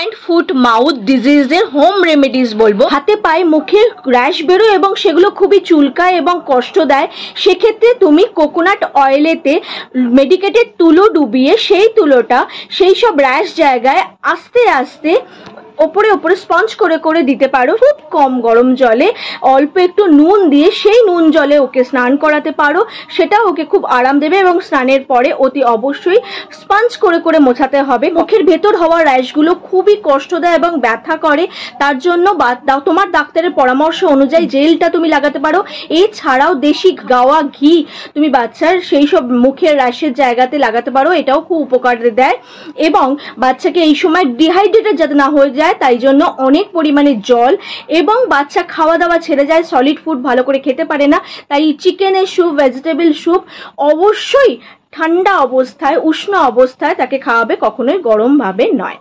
Hand foot mouth ডিজিজের home remedies বলবো। হাতে পায়ে মুখে র্যাশ বেরোয় এবং সেগুলো খুবই চুলকায় এবং কষ্ট দেয়, সেক্ষেত্রে তুমি কোকোনাট অয়েলেতে মেডিকেটেড তুলো ডুবিয়ে সেই তুলোটা সেই সব র্যাশ জায়গায় আস্তে আস্তে ওপরে ওপরে স্পঞ্জ করে করে দিতে পারো। খুব কম গরম জলে অল্প একটু নুন দিয়ে সেই নুন জলে ওকে স্নান করাতে পারো, সেটা ওকে খুব আরাম দেবে। এবং স্নানের পরে অতি অবশ্যই স্পঞ্জ করে করে মোছাতে হবে। মুখের ভেতর হওয়া র্যাশগুলো খুবই কষ্ট দেয় এবং ব্যথা করে, তার জন্য তোমার ডাক্তারের পরামর্শ অনুযায়ী জেলটা তুমি লাগাতে পারো। এছাড়াও দেশি গাওয়া ঘি তুমি বাচ্চার সেই সব মুখের র্যাশের জায়গাতে লাগাতে পারো, এটাও খুব উপকার দেয়। এবং বাচ্চাকে এই সময় ডিহাইড্রেটেড যাতে না হয়ে যায় তাই জন্য অনেক পরিমাণে জল, এবং বাচ্চা খাওয়া দাওয়া ছেড়ে যায়, সলিড ফুড ভালো করে খেতে পারে না, তাই চিকেনের স্যুপ, ভেজিটেবল স্যুপ অবশ্যই ঠান্ডা অবস্থায় উষ্ণ অবস্থায় তাকে খাওয়াবে, কখনোই গরম ভাবে নয়।